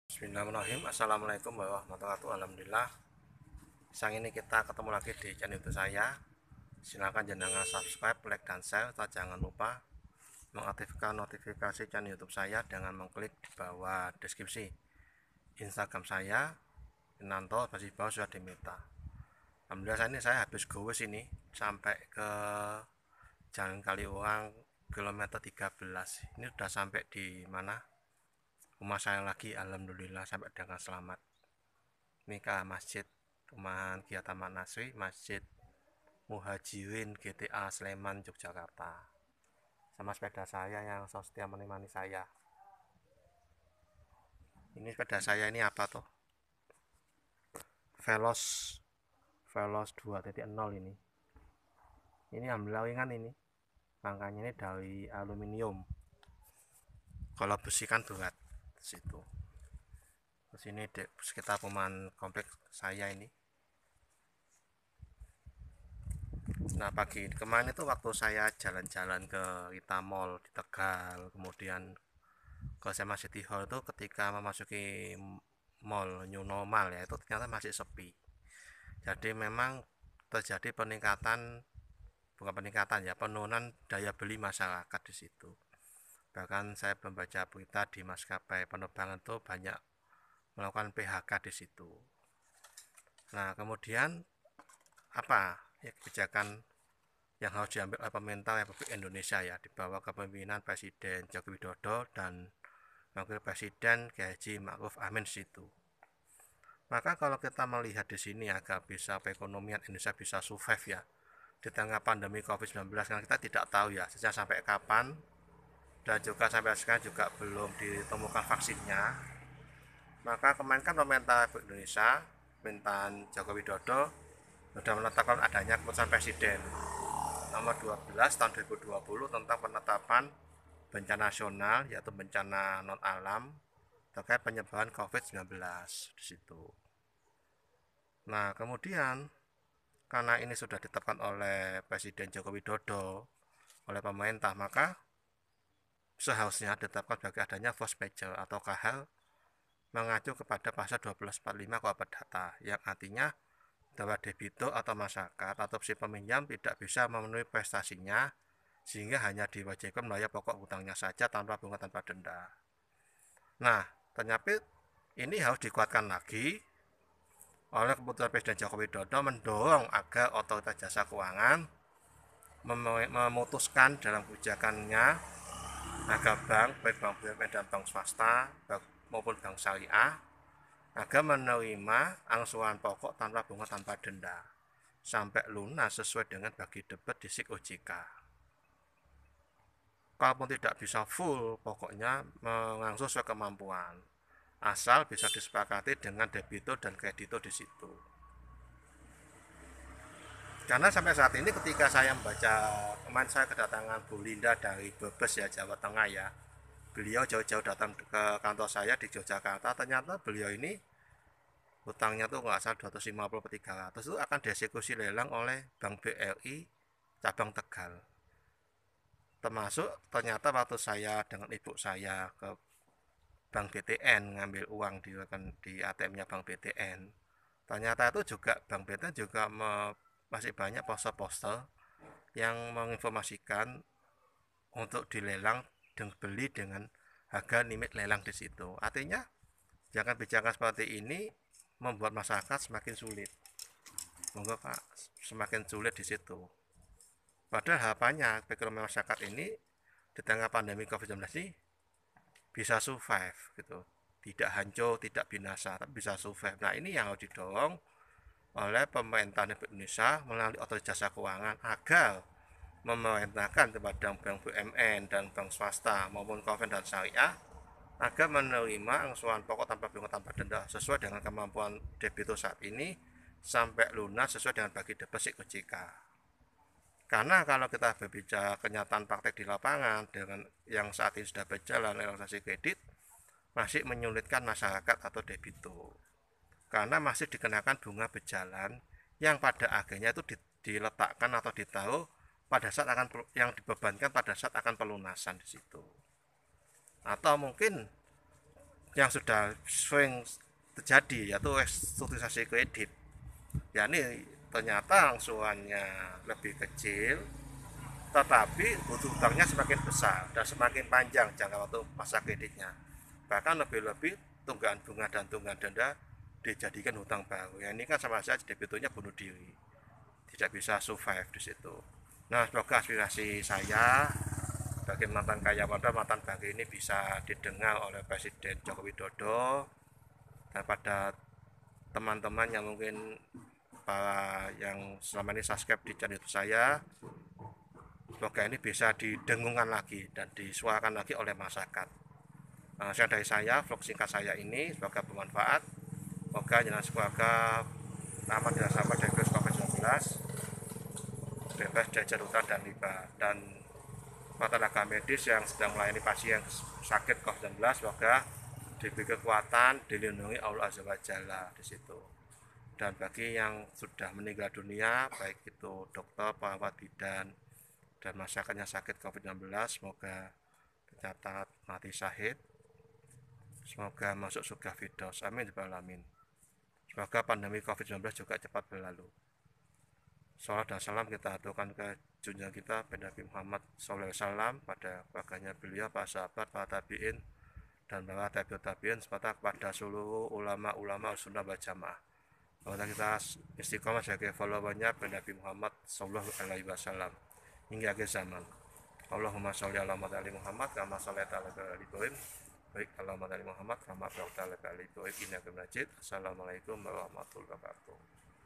Bismillahirrahmanirrahim. Assalamualaikum warahmatullahi wabarakatuh. Alhamdulillah, siang ini kita ketemu lagi di channel YouTube saya. Silahkan jangan subscribe, like, dan share, serta jangan lupa mengaktifkan notifikasi channel YouTube saya dengan mengklik di bawah deskripsi Instagram saya. Nanto masih bawah sudah diminta. Alhamdulillah, ini saya habis gowes ini sampai ke Jalan Kaliurang kilometer 13. Ini sudah sampai di mana? Rumah saya lagi. Alhamdulillah sampai dengan selamat. Ini ke masjid Tuman Kia Taman Nasri, Masjid Muhajirin GTA Sleman Yogyakarta, sama sepeda saya yang setia menemani saya. Ini sepeda saya ini apa tuh? Veloz Veloz 2.0 ini. Ini alhamdulillah ringan ini. Rangkanya ini dari aluminium. Kalau besi kan berat situ. Terus ini di sekitar perumahan kompleks saya ini. Nah, pagi kemarin itu waktu saya jalan-jalan ke Rita Mall di Tegal, kemudian ke SMA City Hall, itu ketika memasuki mall new normal ya, itu ternyata masih sepi. Jadi memang terjadi peningkatan, bukan peningkatan ya, penurunan daya beli masyarakat di situ. Bahkan saya membaca berita di maskapai penerbangan itu banyak melakukan PHK di situ. Nah, kemudian apa ya kebijakan yang harus diambil oleh pemerintah Republik Indonesia ya, di bawah kepemimpinan Presiden Joko Widodo dan Wakil Presiden Kiai Haji Ma'ruf Amin situ. Maka kalau kita melihat di sini agar bisa perekonomian Indonesia bisa survive ya di tengah pandemi COVID-19, kan kita tidak tahu ya sejak sampai kapan, dan juga sampai sekarang juga belum ditemukan vaksinnya. Maka kemarin kan pemerintah Republik Indonesia, pemerintahan Joko Widodo, sudah menetapkan adanya keputusan Presiden nomor 12 tahun 2020 tentang penetapan bencana nasional, yaitu bencana non alam terkait penyebaran COVID-19 di situ. Nah, kemudian karena ini sudah ditetapkan oleh Presiden Joko Widodo, oleh pemerintah, maka seharusnya ditetapkan sebagai adanya force majeure atau KHL mengacu kepada pasal 1245 KUHP Perdata, yang artinya bahwa debitur atau masyarakat atau si peminjam tidak bisa memenuhi prestasinya sehingga hanya diwajibkan membayar pokok hutangnya saja tanpa bunga, tanpa denda. Nah, ternyata ini harus dikuatkan lagi oleh keputusan Presiden Joko Widodo mendorong agar otoritas jasa keuangan memutuskan dalam kebijakannya agar bank, baik bank BUMN dan bank swasta maupun bank syariah, agar menerima angsuran pokok tanpa bunga, tanpa denda sampai lunas sesuai dengan bagi debit di SIK OJK. Kalaupun tidak bisa full, pokoknya mengangsur sesuai kemampuan, asal bisa disepakati dengan debitur dan kreditur di situ. Karena sampai saat ini ketika saya membaca, kemarin saya kedatangan Bu Linda dari Brebes ya, Jawa Tengah ya. Beliau jauh-jauh datang ke kantor saya di Yogyakarta, ternyata beliau ini hutangnya tuh nggak salah 250 per 300 itu akan dieksekusi lelang oleh Bank BRI cabang Tegal. Termasuk ternyata waktu saya dengan ibu saya ke Bank BTN ngambil uang di ATM-nya Bank BTN, ternyata itu juga Bank BTN juga masih banyak poster-poster yang menginformasikan untuk dilelang dan beli dengan harga limit lelang di situ. Artinya jangan bicara seperti ini membuat masyarakat semakin sulit, membuat semakin sulit di situ. Padahal harapannya ekonomi masyarakat ini di tengah pandemi COVID-19 ini bisa survive gitu, tidak hancur, tidak binasa, tapi bisa survive. Nah, ini yang harus didorong oleh pemerintah Indonesia melalui otoritas jasa keuangan agar memerintahkan kepada bank BUMN dan bank swasta maupun COVID dan syariah agar menerima angsuran pokok tanpa bunga, tanpa denda sesuai dengan kemampuan debitur saat ini sampai lunas sesuai dengan bagi deposit OJK. Karena kalau kita berbicara kenyataan praktek di lapangan dengan yang saat ini sudah berjalan relaksasi kredit, masih menyulitkan masyarakat atau debitur. Karena masih dikenakan bunga berjalan yang pada akhirnya itu diletakkan atau ditaruh pada saat akan yang dibebankan pada saat akan pelunasan di situ. Atau mungkin yang sudah sering terjadi yaitu restrukturisasi kredit, ya ini ternyata angsurannya lebih kecil tetapi hutangnya semakin besar dan semakin panjang jangka waktu masa kreditnya, bahkan lebih-lebih tunggakan bunga dan tunggakan denda dijadikan hutang baru. Ya ini kan sama saja debiturnya bunuh diri, tidak bisa survive di situ. Nah, semoga aspirasi saya bagi mantan kaya muda, mantan bangke ini bisa didengar oleh Presiden Joko Widodo dan pada teman-teman yang mungkin para yang selama ini subscribe di channel saya, semoga ini bisa didengungkan lagi dan disuarakan lagi oleh masyarakat. Saya dari saya, vlog singkat saya ini semoga bermanfaat. Semoga jangan semoga aman tidak sampai dari virus COVID-19, bebas dari cadukan dan limbah, dan tenaga medis yang sedang melayani pasien yang sakit COVID-19 semoga diberi kekuatan, dilindungi Allah Azza wa Jalla di situ. Dan bagi yang sudah meninggal dunia, baik itu dokter, perawat bidan, dan masyarakatnya sakit COVID-19, semoga tercatat mati syahid, semoga masuk surga firdaus, amin ya alamin. Semoga pandemi COVID-19 juga cepat berlalu. Salam dan salam kita aturkan ke junjungan kita Nabi Muhammad SAW, pada keluarganya beliau, para sahabat, para tabiin, dan para tabiut tabiin, serta kepada seluruh ulama-ulama sunnah wal jamaah. Semoga kita istiqomah sebagai followernya Nabi Muhammad SAW hingga akhir zaman. Allahumma sholli ala Muhammad kama shallaita ala Ibrahim baik ala Muhammad kama barakta ala Ibrahim innaka Hamidum Majid. Assalamualaikum warahmatullahi wabarakatuh.